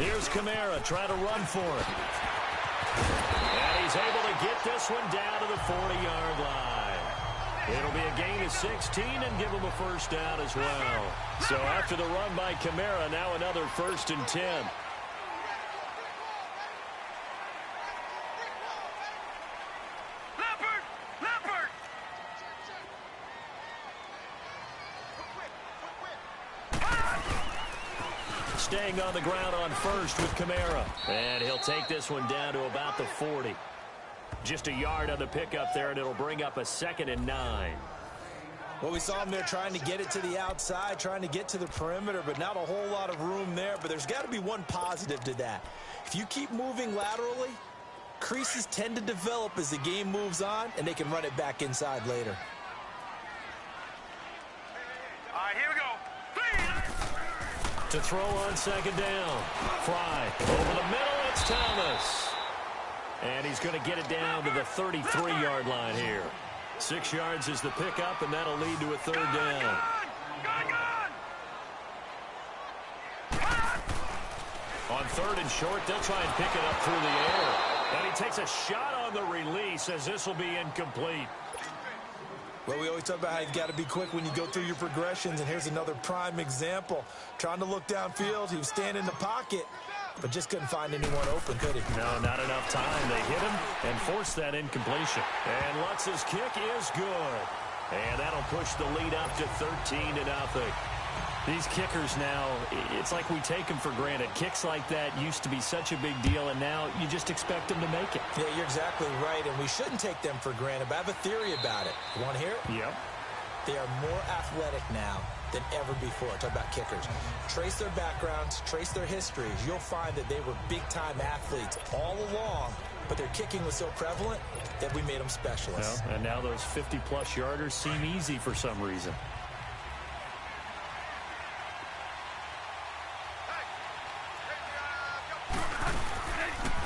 Here's Kamara trying to run for it. And he's able to get this one down to the 40-yard line. It'll be a gain of 16 and give him a first down as well. So after the run by Kamara, now another 1st and 10. Staying on the ground on first with Kamara. And he'll take this one down to about the 40. Just a yard on the pickup there, and it'll bring up a 2nd and 9. Well, we saw him there trying to get it to the outside, trying to get to the perimeter, but not a whole lot of room there. But there's got to be one positive to that. If you keep moving laterally, creases tend to develop as the game moves on, and they can run it back inside later. All right, here we go. To throw on 2nd down. Fry over the middle. It's Thomas. And he's going to get it down to the 33-yard line here. 6 yards is the pickup, and that'll lead to a 3rd down. On 3rd and short, they'll try and pick it up through the air. And he takes a shot on the release as this will be incomplete. Well, we always talk about how you've got to be quick when you go through your progressions, and here's another prime example. Trying to look downfield, he was standing in the pocket, but just couldn't find anyone open, could he? No, not enough time. They hit him and forced that incompletion. And Lutz's kick is good. And that'll push the lead up to 13-0. These kickers now, it's like we take them for granted. Kicks like that used to be such a big deal, and now you just expect them to make it. Yeah, you're exactly right, and we shouldn't take them for granted, but I have a theory about it. You want to hear it? Yep. They are more athletic now than ever before. Talk about kickers. Trace their backgrounds, trace their histories. You'll find that they were big-time athletes all along, but their kicking was so prevalent that we made them specialists. Well, and now those 50-plus yarders seem easy for some reason.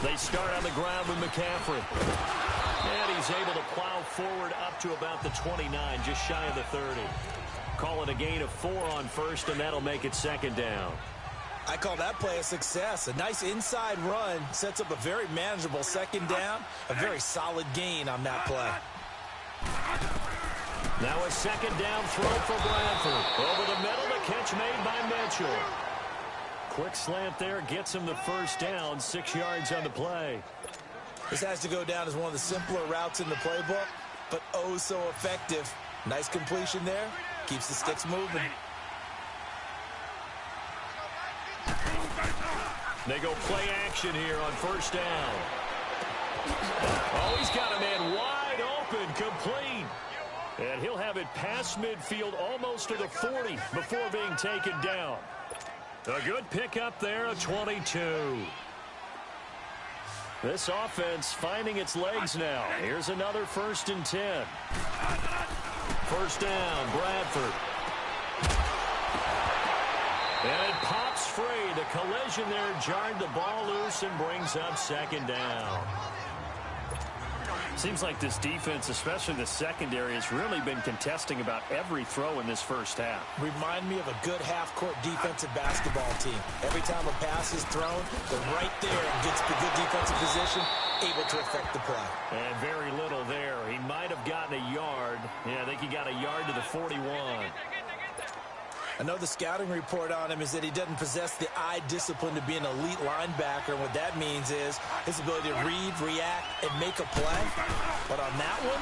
They start on the ground with McCaffrey. And he's able to plow forward up to about the 29, just shy of the 30. Call it a gain of 4 on first, and that'll make it 2nd down. I call that play a success. A nice inside run sets up a very manageable 2nd down. A very solid gain on that play. Now a 2nd down throw for Bradford. Over the middle, the catch made by Mitchell. Quick slant there gets him the 1st down, 6 yards on the play. This has to go down as one of the simpler routes in the playbook, but oh so effective. Nice completion there. Keeps the sticks moving. They go play action here on 1st down. Oh, he's got a man wide open, complete. And he'll have it past midfield almost to the 40 before being taken down. A good pickup there, a 22. This offense finding its legs now. Here's another 1st and 10. 1st down, Bradford. And it pops free. The collision there jarred the ball loose and brings up 2nd down. Seems like this defense, especially the secondary, has really been contesting about every throw in this 1st half. Remind me of a good half-court defensive basketball team. Every time a pass is thrown, they're right there and gets the good defensive position, able to affect the play. And very little there. He might have gotten a yard. Yeah, I think he got a yard to the 41. I know the scouting report on him is that he doesn't possess the eye discipline to be an elite linebacker. And what that means is his ability to read, react, and make a play. But on that one,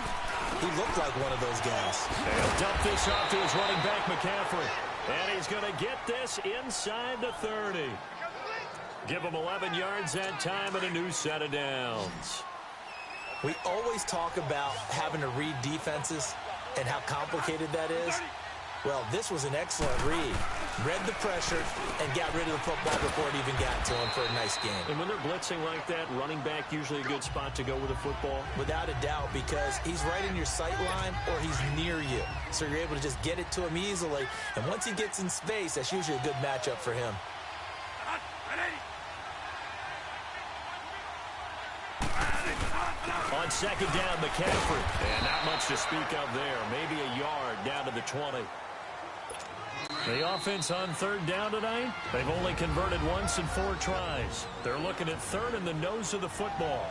he looked like one of those guys. He'll dump this off to his running back, McCaffrey. And he's going to get this inside the 30. Give him 11 yards that time and a new set of downs. We always talk about having to read defenses and how complicated that is. Well, this was an excellent read. Read the pressure and got rid of the football before it even got to him for a nice game. And when they're blitzing like that, running back usually a good spot to go with a football? Without a doubt, because he's right in your sight line or he's near you. So you're able to just get it to him easily. And once he gets in space, that's usually a good matchup for him. On 2nd down, McCaffrey. And not much to speak of there. Maybe a yard down to the 20. The offense on third down tonight, they've only converted once in 4 tries. They're looking at third in the nose of the football.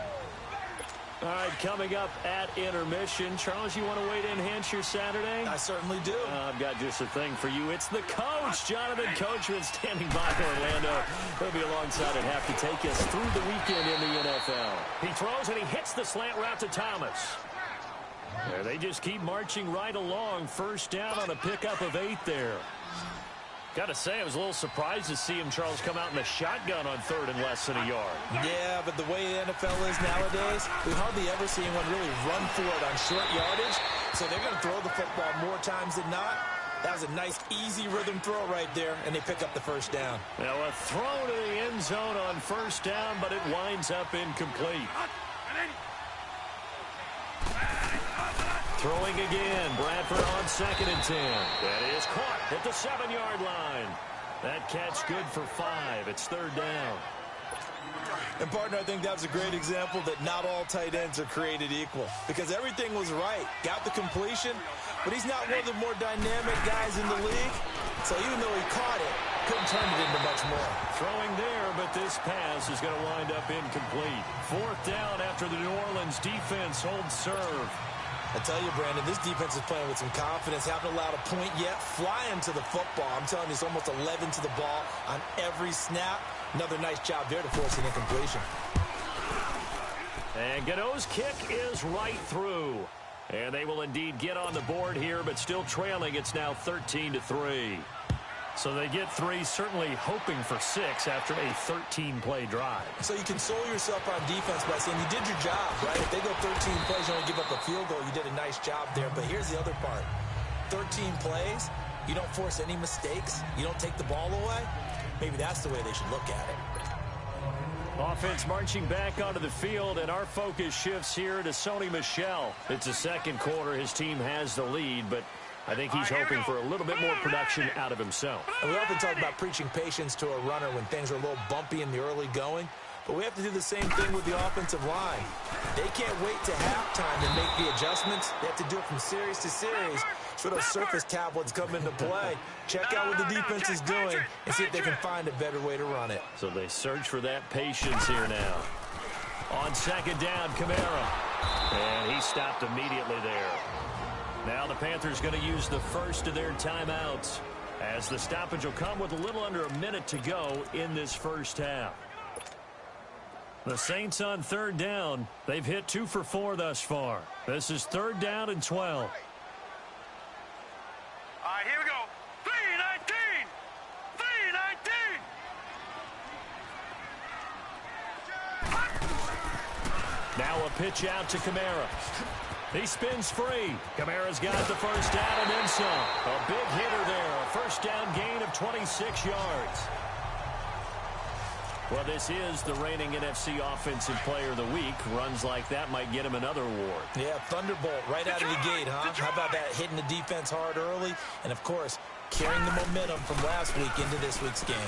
All right, coming up at intermission. Charles, you want to wait to enhance your Saturday? I certainly do. I've got just a thing for you. It's the coach, Jonathan Coachman, standing by Orlando. He'll be alongside at half to take us through the weekend in the NFL. He throws and he hits the slant route to Thomas. There, they just keep marching right along. First down on a pickup of 8 there. Got to say, I was a little surprised to see him, Charles, come out in the shotgun on third and less than a yard. Yeah, but the way the NFL is nowadays, we hardly ever see anyone really run for it on short yardage. So they're going to throw the football more times than not. That was a nice, easy rhythm throw right there, and they pick up the first down. Now a throw to the end zone on first down, but it winds up incomplete. Throwing again. Bradford on 2nd and 10. That is caught at the 7-yard line. That catch good for 5. It's third down. And, partner, I think that was a great example that not all tight ends are created equal. Because everything was right. Got the completion, but he's not one of the more dynamic guys in the league. So even though he caught it, couldn't turn it into much more. Throwing there, but this pass is going to wind up incomplete. Fourth down after the New Orleans defense holds serve. I tell you, Brandon, this defense is playing with some confidence. Haven't allowed a point yet. Flying to the football. I'm telling you, it's almost 11 to the ball on every snap. Another nice job there to force an incompletion. And Godot's kick is right through. And they will indeed get on the board here, but still trailing. It's now 13-3. So they get 3, certainly hoping for 6 after a 13-play drive. So you console yourself on defense by saying you did your job, right? If they go 13 plays, you only give up a field goal. You did a nice job there. But here's the other part. 13 plays, you don't force any mistakes. You don't take the ball away. Maybe that's the way they should look at it. Offense marching back onto the field, and our focus shifts here to Sony Michel. It's the second quarter. His team has the lead, but I think he's hoping for a little bit more production out of himself. And we often talk about preaching patience to a runner when things are a little bumpy in the early going. But we have to do the same thing with the offensive line. They can't wait to halftime to make the adjustments. They have to do it from series to series. So those surface tablets come into play. Check out what the defense is doing and see if they can find a better way to run it. So they search for that patience here now. On second down, Kamara. And he stopped immediately there. Now the Panthers going to use the first of their timeouts, as the stoppage will come with a little under a minute to go in this first half. The Saints on third down. They've hit 2 for 4 thus far. This is third down and 12. All right, here we go. 3-19. 3-19. Now a pitch out to Kamara. He spins free. Kamara's got the first down and then some. A big hitter there. A first down gain of 26 yards. Well, this is the reigning NFC Offensive Player of the Week. Runs like that might get him another award. Yeah, thunderbolt right out of the gate, huh? How about that, hitting the defense hard early? And, of course, carrying the momentum from last week into this week's game.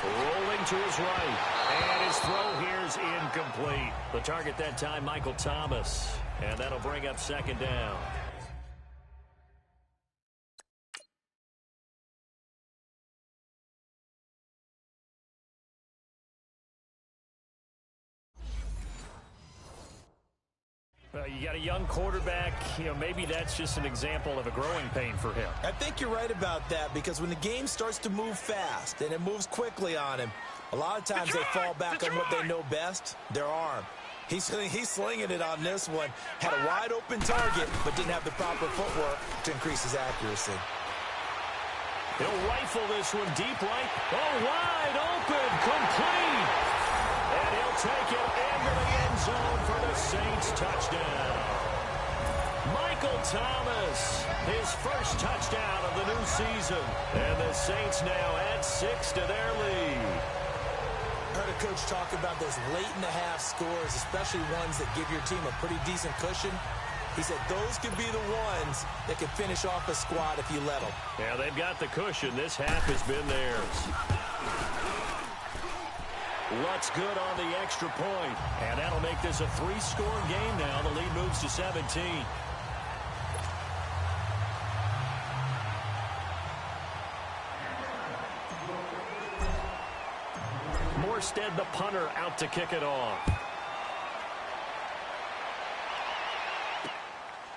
Rolling to his right. And his throw here is incomplete. The target that time, Michael Thomas. And that'll bring up second down. You got a young quarterback. Maybe that's just an example of a growing pain for him. I think you're right about that, because when the game starts to move fast and it moves quickly on him, a lot of times they fall back on what they know best, their arm. He's slinging it on this one. Had a wide open target, but didn't have the proper footwork to increase his accuracy. He'll rifle this one deep right. Oh, wide open, complete. And he'll take it into the end zone for the Saints touchdown. Michael Thomas, his first touchdown of the new season. And the Saints now add 6 to their lead. I heard a coach talk about those late-in-the-half scores, especially ones that give your team a pretty decent cushion. He said those could be the ones that could finish off a squad if you let them. Yeah, they've got the cushion. This half has been theirs. Lutz good on the extra point, and that'll make this a 3-score game now. The lead moves to 17. Armstead, the punter, out to kick it off.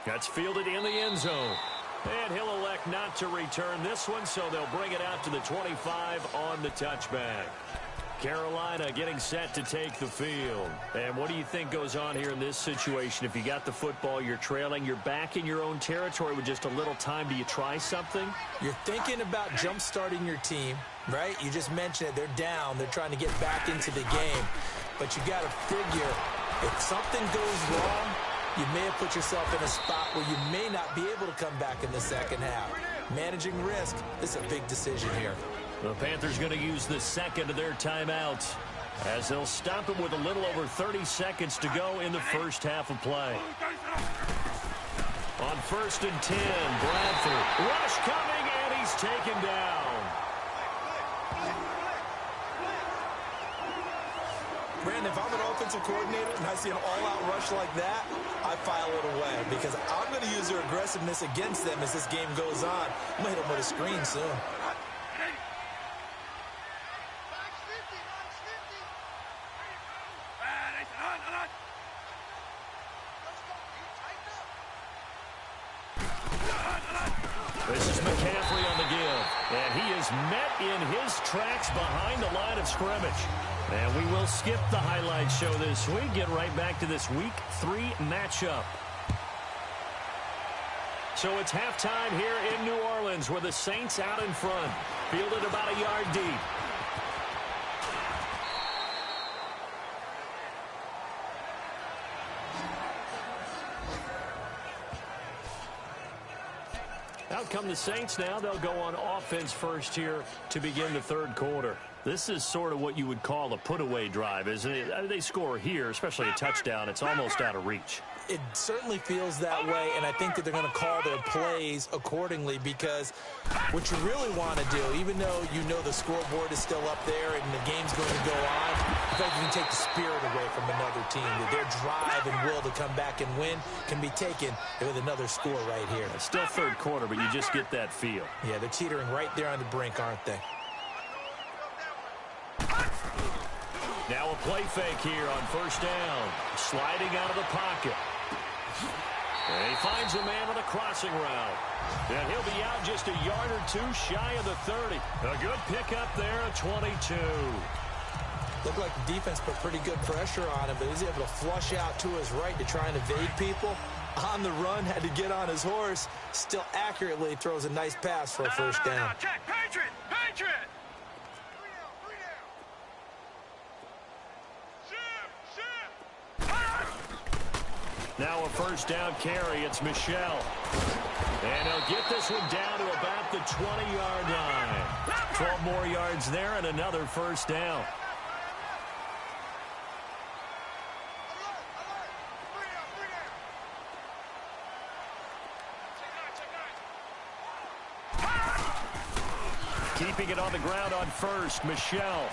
That's fielded in the end zone. And he'll elect not to return this one, so they'll bring it out to the 25 on the touchback. Carolina getting set to take the field. And what do you think goes on here in this situation? If you got the football, you're trailing, you're back in your own territory with just a little time. Do you try something? You're thinking about jump-starting your team, right? You just mentioned it. They're down. They're trying to get back into the game. But you got to figure, if something goes wrong, you may have put yourself in a spot where you may not be able to come back in the second half. Managing risk, this is a big decision here. The Panthers going to use the second of their timeouts as they'll stop it with a little over 30 seconds to go in the first half of play. On 1st and 10, Bradford. Rush coming, and he's taken down. Brandon, if I'm an offensive coordinator and I see an all-out rush like that, I file it away because I'm going to use their aggressiveness against them as this game goes on. I'm going to hit them with a screen soon. This is McCaffrey on the give, and he is met in his tracks behind the line of scrimmage. And we will skip the highlight show this week, get right back to this Week 3 matchup. So it's halftime here in New Orleans with the Saints out in front, fielded about a yard deep. Out come the Saints now. They'll go on offense first here to begin the third quarter. This is sort of what you would call a put-away drive, isn't it? They score here, especially a touchdown. It's almost out of reach. It certainly feels that way, and I think that they're going to call their plays accordingly because what you really want to do, even though you know the scoreboard is still up there and the game's going to go on, I think you can take the spirit away from another team. That their drive and will to come back and win can be taken with another score right here. It's still third quarter, but you just get that feel. Yeah, they're teetering right there on the brink, aren't they? Now a play fake here on first down. Sliding out of the pocket. And he finds a man on a crossing route. And he'll be out just a yard or two shy of the 30. A good pickup there at 22. Looked like the defense put pretty good pressure on him, but he's able to flush out to his right to try and evade people. On the run, had to get on his horse. Still accurately throws a nice pass for a first down. Check, Patriot! Patriot! Now a first down carry. It's Michelle. And he'll get this one down to about the 20-yard line. 12 more yards there and another first down. Keeping it on the ground on first, Michelle.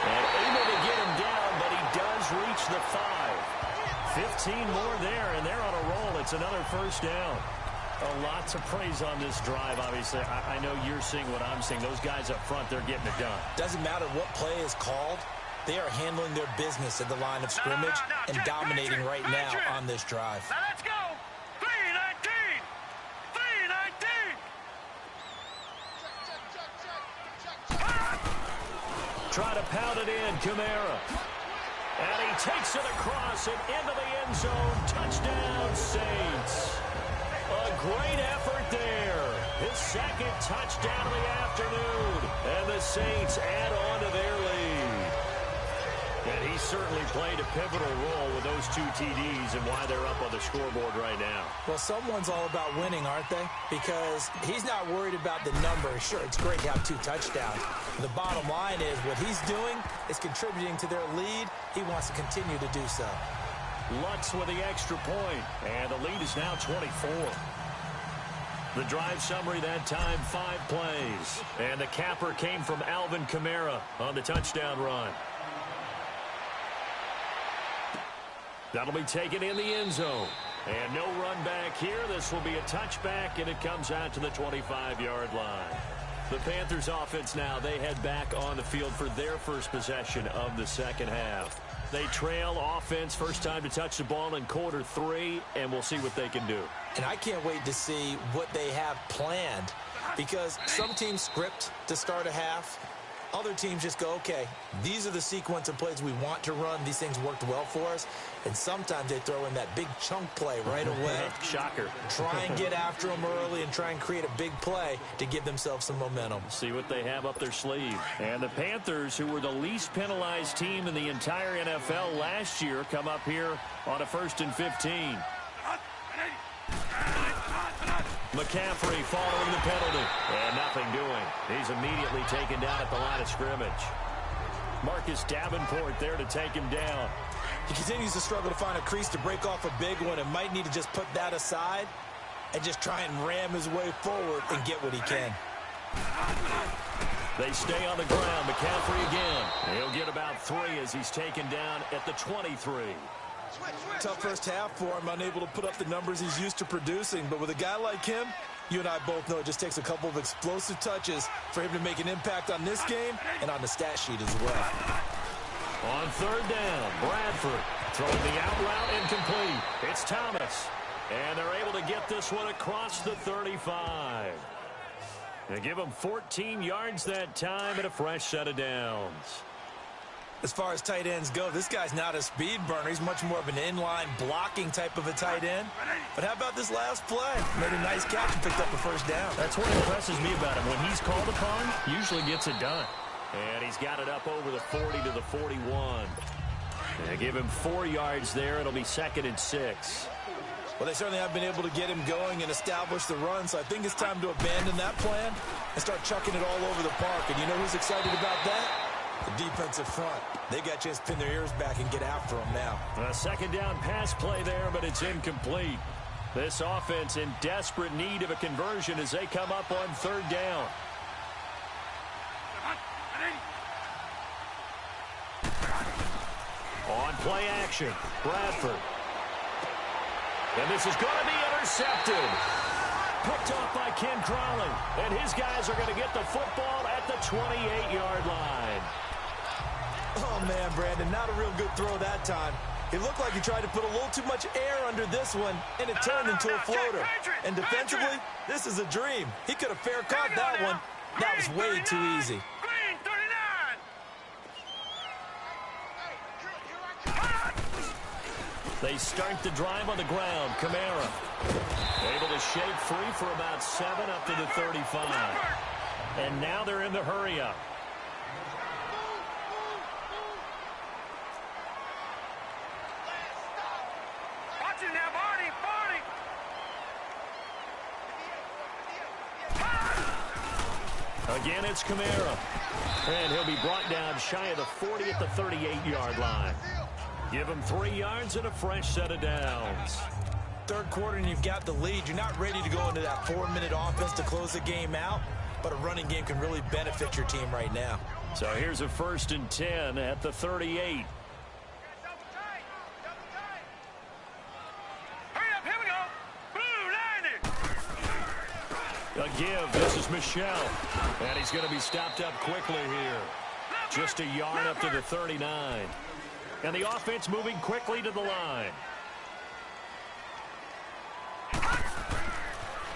And able to get him down, but he does reach the 5. 15 more there, and they're on a roll. It's another first down. Lots of praise on this drive, obviously. I know you're seeing what I'm seeing. Those guys up front, they're getting it done. Doesn't matter what play is called. They are handling their business at the line of scrimmage and dominating right now on this drive. Now let's go! 319! 319! Try to pound it in, Kamara. And he takes it across and into the end zone. Touchdown, Saints. A great effort there. His second touchdown of the afternoon. And the Saints add on to their lead. And he certainly played a pivotal role with those two TDs and why they're up on the scoreboard right now. Well, someone's all about winning, aren't they? Because he's not worried about the number. Sure, it's great to have 2 touchdowns. The bottom line is what he's doing is contributing to their lead. He wants to continue to do so. Lutz with the extra point, and the lead is now 24. The drive summary that time, 5 plays. And the capper came from Alvin Kamara on the touchdown run. That'll be taken in the end zone. And no run back here. This will be a touchback, and it comes out to the 25-yard line. The Panthers offense now, they head back on the field for their first possession of the second half. They trail offense, first time to touch the ball in quarter 3, and we'll see what they can do. And I can't wait to see what they have planned, because some teams script to start a half. Other teams just go, okay, these are the sequence of plays we want to run. These things worked well for us. And sometimes they throw in that big chunk play right away. Shocker. Try and get after them early and try and create a big play to give themselves some momentum. See what they have up their sleeve. And the Panthers, who were the least penalized team in the entire NFL last year, come up here on a 1st and 15. McCaffrey following the penalty. And nothing doing. He's immediately taken down at the line of scrimmage. Marcus Davenport there to take him down. He continues to struggle to find a crease to break off a big one and might need to just put that aside and just try and ram his way forward and get what he can. They stay on the ground. McCaffrey again. He'll get about 3 as he's taken down at the 23. Tough first half for him, unable to put up the numbers he's used to producing. But with a guy like him, you and I both know it just takes a couple of explosive touches for him to make an impact on this game and on the stat sheet as well. On 3rd down, Bradford throwing the out route incomplete. It's Thomas. And they're able to get this one across the 35. They give him 14 yards that time and a fresh set of downs. As far as tight ends go, this guy's not a speed burner. He's much more of an inline blocking type of a tight end. But how about this last play? Made a nice catch and picked up the first down. That's what impresses me about him. When he's called upon, usually gets it done. And he's got it up over the 40 to the 41. They give him 4 yards there. It'll be 2nd and 6. Well, they certainly have been able to get him going and establish the run, so I think it's time to abandon that plan and start chucking it all over the park. And you know who's excited about that? The defensive front. They got a chance to pin their ears back and get after him now. A 2nd down pass play there, but it's incomplete. This offense in desperate need of a conversion as they come up on 3rd down. On play action, Bradford. And this is going to be intercepted. Picked off by Ken Crawley. And his guys are going to get the football at the 28-yard line. Oh, man, Brandon, not a real good throw that time. It looked like he tried to put a little too much air under this one, and it turned into a floater. And defensively, this is a dream. He could have fair caught that one. That was way too easy. They start the drive on the ground. Kamara able to shake free for about 7 up to the 35. And now they're in the hurry-up. Watch it now, Barney, Barney. Again, it's Kamara. And he'll be brought down shy of the 40 at the 38-yard line. Give him 3 yards and a fresh set of downs. 3rd quarter and you've got the lead. You're not ready to go into that 4-minute offense to close the game out, but a running game can really benefit your team right now. So here's a 1st and 10 at the 38. Hurry up, here we go. Blue line it. A give. This is Michelle. And he's going to be stopped up quickly here. Just a yard up to the 39. And the offense moving quickly to the line.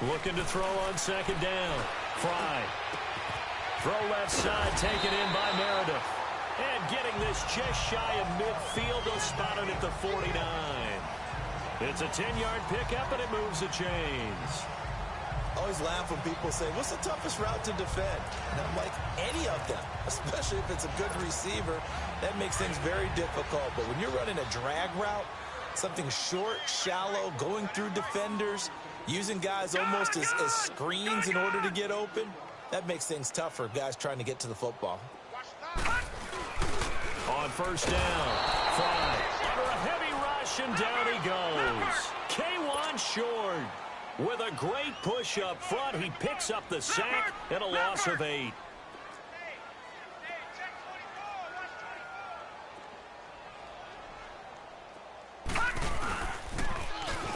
Looking to throw on 2nd down. Fry. Throw left side, taken in by Meredith. And getting this just shy of midfield. They'll spot it at the 49. It's a 10-yard pickup, and it moves the chains. Always laugh when people say, what's the toughest route to defend? And I'm like, any of them, especially if it's a good receiver. That makes things very difficult. But when you're running a drag route, something short, shallow, going through defenders, using guys almost as screens in order to get open, that makes things tough for guys trying to get to the football. On 1st down, Fry under a heavy rush, and down he goes. K1 short. With a great push up front, he picks up the sack and a loss of 8.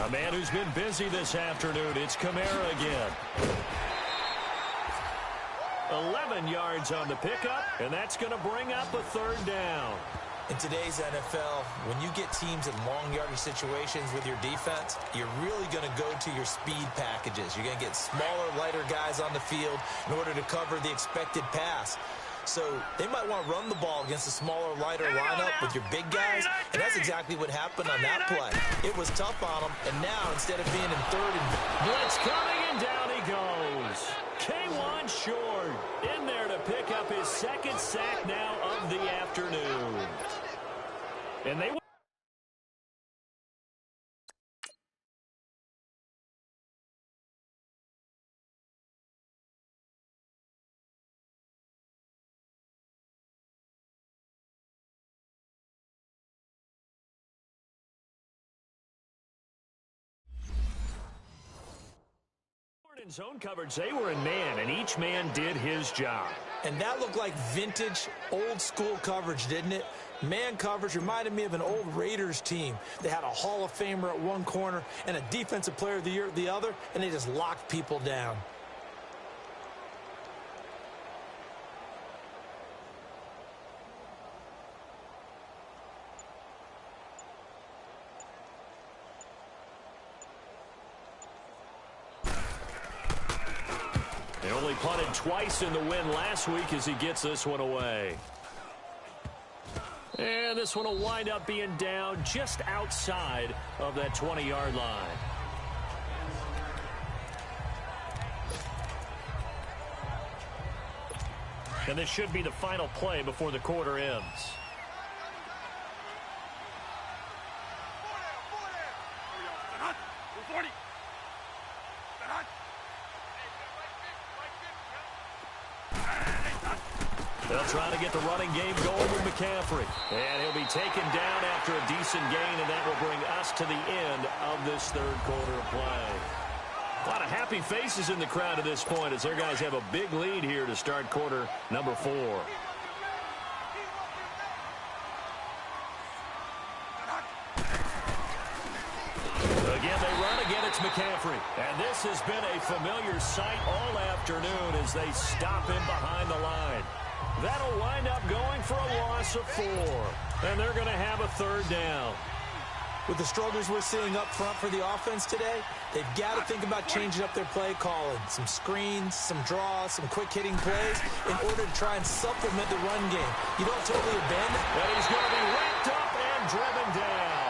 A man who's been busy this afternoon. It's Kamara again. 11 yards on the pickup, and that's going to bring up a third down. In today's NFL, when you get teams in long yardage situations with your defense, you're really going to go to your speed packages. You're going to get smaller, lighter guys on the field in order to cover the expected pass. So they might want to run the ball against a smaller, lighter lineup with your big guys, and that's exactly what happened on that play. It was tough on them, and now instead of being in third and... Blitz coming, and down he goes. K1 short in there to pick up his second sack now of the afternoon. And they... In zone coverage, they were in man, and each man did his job. And that looked like vintage, old-school coverage, didn't it? Man coverage reminded me of an old Raiders team. They had a Hall of Famer at one corner and a Defensive Player of the Year at the other, and they just locked people down. They only punted twice in the win last week as he gets this one away. And this one will wind up being down just outside of that 20-yard line. And this should be the final play before the quarter ends. They'll try to get the running game going with McCaffrey. And he'll be taken down after a decent gain, and that will bring us to the end of this third quarter of play. A lot of happy faces in the crowd at this point as their guys have a big lead here to start quarter number 4. Again, they run. Again, it's McCaffrey. And this has been a familiar sight all afternoon as they stop him behind the line. That'll wind up going for a loss of 4. And they're going to have a third down. With the struggles we're seeing up front for the offense today, they've got to think about changing up their play calling. Some screens, some draws, some quick-hitting plays in order to try and supplement the run game. You don't totally abandon. And he's going to be wrapped up and driven down.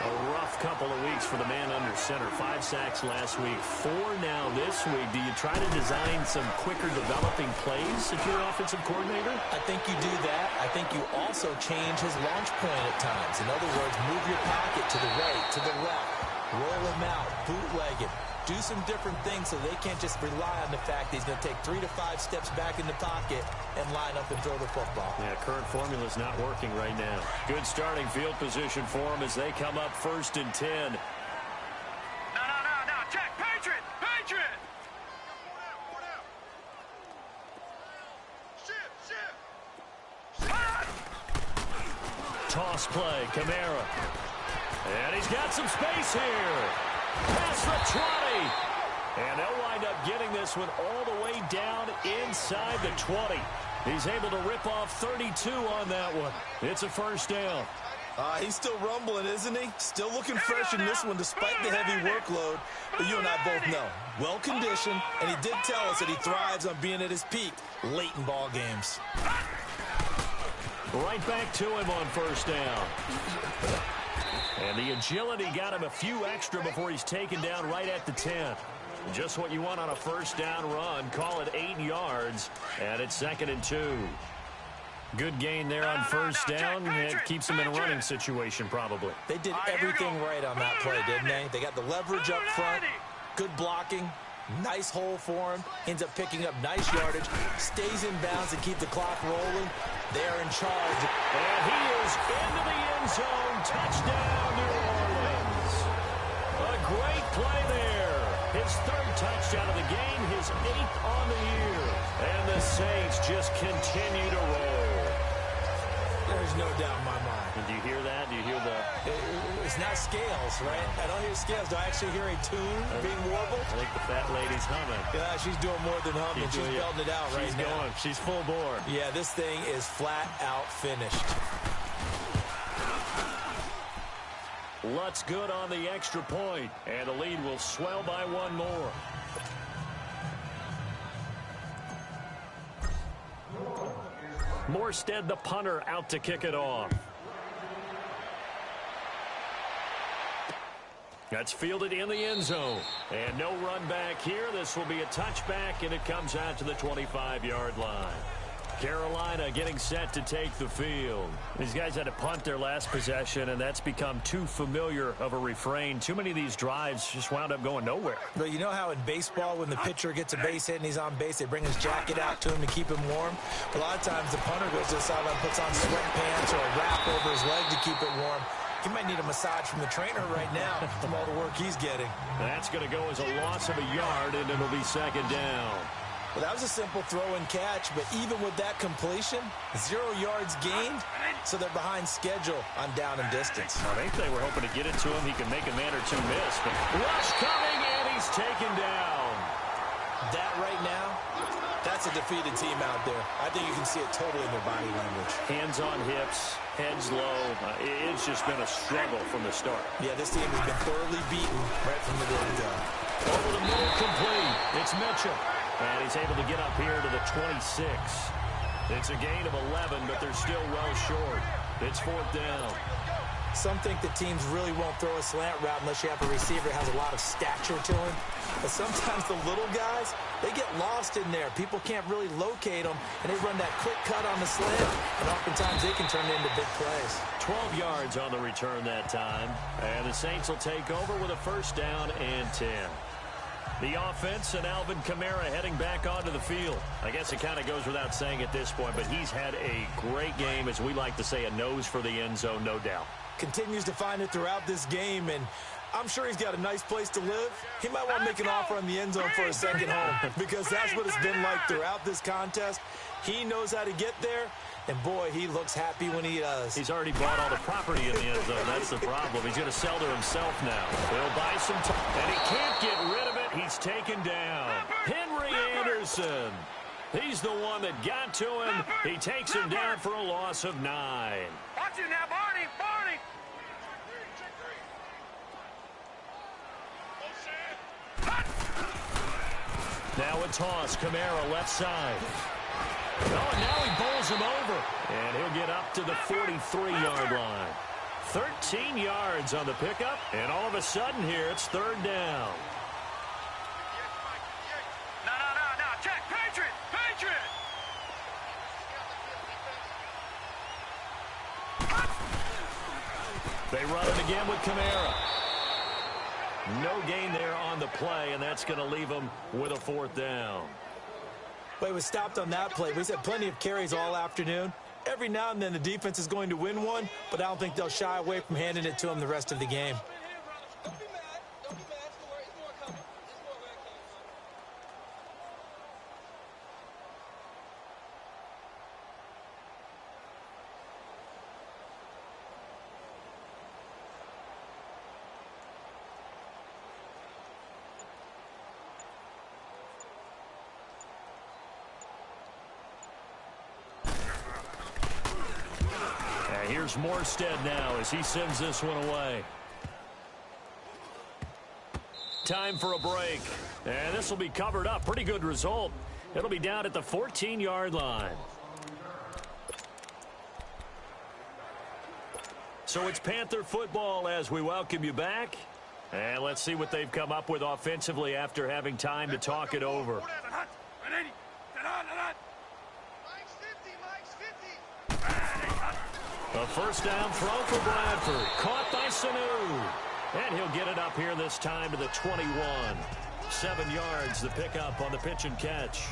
A rough couple of weeks for the man under center. 5 sacks last week, 4 now this week. Do you try to design some quicker developing plays if you're an offensive coordinator? I think you do that. I think you also change his launch point at times. In other words, move your pocket to the right, to the left, roll him out, bootleg him. Do some different things so they can't just rely on the fact that he's going to take 3 to 5 steps back in the pocket and line up and throw the football. Yeah, current formula is not working right now. Good starting field position for them as they come up 1st and 10. No, check, Patriot! Patriot! Toss play, Kamara. And he's got some space here. Past the 20. And they'll wind up getting this one all the way down inside the 20. He's able to rip off 32 on that one. It's a first down. He's still rumbling, isn't he? Still looking fresh in this one despite the heavy workload. But you and I both know, well-conditioned, and he did tell us that he thrives on being at his peak late in ball games. Right back to him on first down. And the agility got him a few extra before he's taken down right at the 10. Just what you want on a first down run. Call it 8 yards, and it's 2nd and 2. Good gain there on first down. It keeps him in a running situation probably. They did everything right on that play, didn't they? They got the leverage up front, good blocking, nice hole for him, ends up picking up nice yardage, stays in bounds to keep the clock rolling. They are in charge. And he is into the end zone. Touchdown, New Orleans. A great play there. His 3rd touchdown of the game, his 8th on the year. And the Saints just continue to roll. There's no doubt in my mind. And do you hear that? Do you hear the... As It's not scales, right? I don't hear scales. Do I actually hear a tune being warbled? I think the fat lady's humming. Yeah, she's doing more than humming. She's belting it out right now. She's going. She's full bore. Yeah, this thing is flat out finished. Lutz good on the extra point, and the lead will swell by one more. Morstead, the punter, out to kick it off. That's fielded in the end zone. And no run back here. This will be a touchback, and it comes out to the 25-yard line. Carolina getting set to take the field. These guys had to punt their last possession, and that's become too familiar of a refrain. Too many of these drives just wound up going nowhere. But you know how in baseball, when the pitcher gets a base hit and he's on base, they bring his jacket out to him to keep him warm? A lot of times the punter goes to the sideline, puts on sweatpants or a wrap over his leg to keep it warm. He might need a massage from the trainer right now from all the work he's getting. That's going to go as a loss of a yard, and it'll be second down. Well, that was a simple throw and catch, but even with that completion, 0 yards gained, so they're behind schedule on down and distance. I think they were hoping to get it to him. He can make a man or two miss, but rush coming, and he's taken down. That right now, that's a defeated team out there. I think you can see it totally in their body language. Hands on hips, heads low. It's just been a struggle from the start. Yeah, this team has been thoroughly beaten right from the get-go. Over the middle, complete. It's Mitchell. And he's able to get up here to the 26. It's a gain of 11, but they're still well short. It's fourth down. Some think that teams really won't throw a slant route unless you have a receiver that has a lot of stature to him. But sometimes the little guys, they get lost in there. People can't really locate them, and they run that quick cut on the slant, and oftentimes they can turn it into big plays. 12 yards on the return that time. And the Saints will take over with a first down and 10. The offense and Alvin Kamara heading back onto the field. I guess it kind of goes without saying at this point, but he's had a great game, as we like to say, a nose for the end zone, no doubt. Continues to find it throughout this game, and I'm sure he's got a nice place to live. He might want to make an offer on the end zone for a second home, because that's what it's been like throughout this contest. He knows how to get there, and boy, he looks happy when he does. He's already bought all the property in the end zone. That's the problem. He's going to sell to himself now. He'll buy some time, and he can't get rid of it. He's taken down. Henry Anderson. He's the one that got to him. He takes him down for a loss of 9. Watch it now, Barney! Barney! Now a toss. Kamara left side. Oh, and now he bowls him over. And he'll get up to the 43-yard line. 13 yards on the pickup. And all of a sudden here, it's third down. No. Check. Patriot! Patriot! They run it again with Kamara. No gain there on the play, and that's going to leave them with a fourth down. But he was stopped on that play. We've had plenty of carries all afternoon. Every now and then the defense is going to win one, but I don't think they'll shy away from handing it to him the rest of the game. Here's Morstead now as he sends this one away. Time for a break. And this will be covered up. Pretty good result. It'll be down at the 14-yard line. So it's Panther football as we welcome you back. And let's see what they've come up with offensively after having time to talk it over. A first down throw for Bradford. Caught by Sanu. And he'll get it up here this time to the 21. 7 yards, the pickup on the pitch and catch.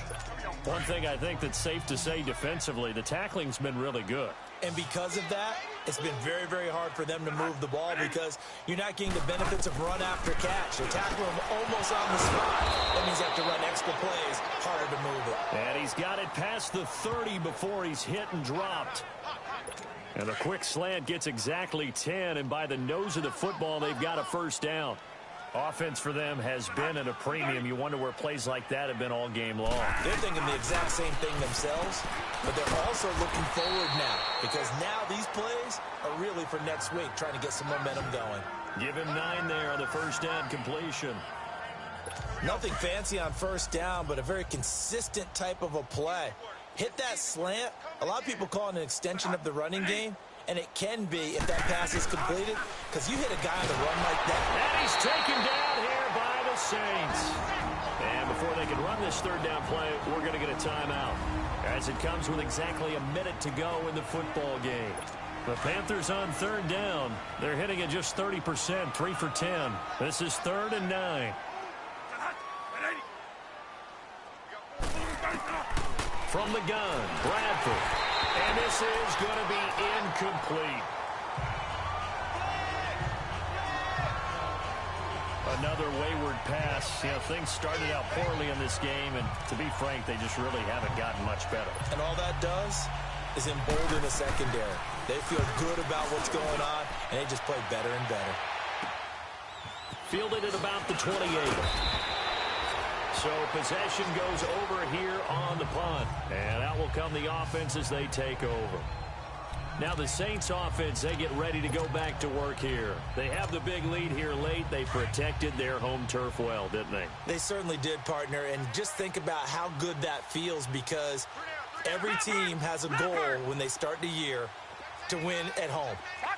One thing I think that's safe to say defensively, the tackling's been really good. And because of that, it's been very, very hard for them to move the ball because you're not getting the benefits of run after catch. They're tackling him almost on the spot. That means you have to run extra plays, harder to move it. And he's got it past the 30 before he's hit and dropped. And a quick slant gets exactly 10, and by the nose of the football, they've got a first down. Offense for them has been at a premium. You wonder where plays like that have been all game long. They're thinking the exact same thing themselves, but they're also looking forward now because now these plays are really for next week, trying to get some momentum going. Give him 9 there on the first down completion. Nothing fancy on first down, but a very consistent type of a play. Hit that slant. A lot of people call it an extension of the running game. And it can be if that pass is completed, because you hit a guy on the run like that. And he's taken down here by the Saints. And before they can run this third down play, we're going to get a timeout, as it comes with exactly a minute to go in the football game. The Panthers on third down. They're hitting at just 30%, 3 for 10. This is 3rd and 9. From the gun, Bradford. And this is going to be incomplete. Another wayward pass. You know, things started out poorly in this game, and to be frank, they just really haven't gotten much better. And all that does is embolden the secondary. They feel good about what's going on, and they just play better and better. Fielded at about the 28. So possession goes over here on the punt. And out will come the offense as they take over. Now the Saints offense, they get ready to go back to work here. They have the big lead here late. They protected their home turf well, didn't they? They certainly did, partner. And just think about how good that feels, because every team has a goal when they start the year to win at home.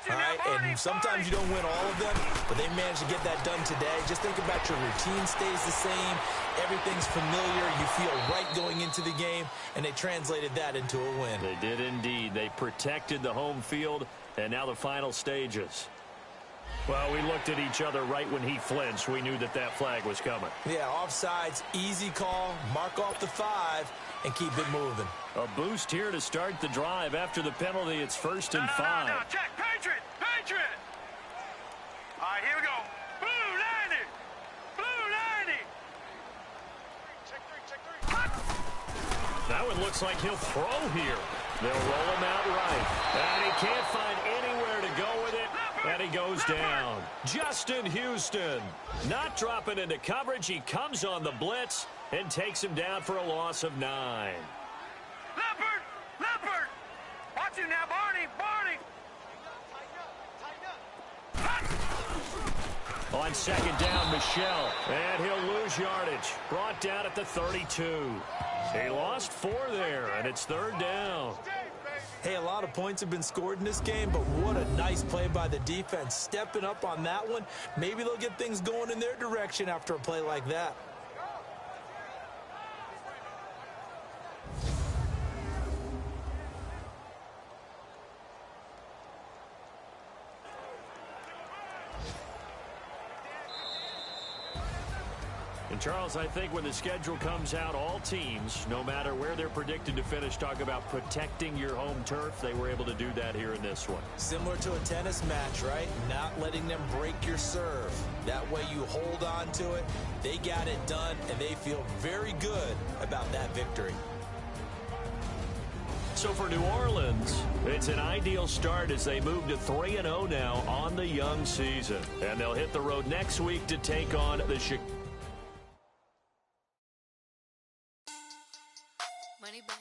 All right, and sometimes you don't win all of them, but they managed to get that done today. Just think about your routine stays the same. Everything's familiar. You feel right going into the game, and they translated that into a win. They did indeed. They protected the home field, and now the final stages. Well, we looked at each other right when he flinched. We knew that that flag was coming. Yeah, offsides, easy call, mark off the 5, and keep it moving. A boost here to start the drive. After the penalty, it's 1st and 5. No, check, Patriot, Patriot. All right, here we go. Blue 90, Blue 90. Check 3. That one looks like he'll throw here. They'll roll him out right. And he can't find anywhere to go with it. And he goes down. Justin Houston not dropping into coverage. He comes on the blitz and takes him down for a loss of 9. Leopard. Watch him now, Barney. On second down, Michelle. And he'll lose yardage. Brought down at the 32. He lost 4 there, and it's 3rd down. Hey, a lot of points have been scored in this game, but what a nice play by the defense. Stepping up on that one. Maybe they'll get things going in their direction after a play like that. And Charles, I think when the schedule comes out, all teams, no matter where they're predicted to finish, talk about protecting your home turf. They were able to do that here in this one. Similar to a tennis match, right? Not letting them break your serve. That way you hold on to it. They got it done, and they feel very good about that victory. So for New Orleans, it's an ideal start as they move to 3-0 now on the young season. And they'll hit the road next week to take on the Chicago. Money bag.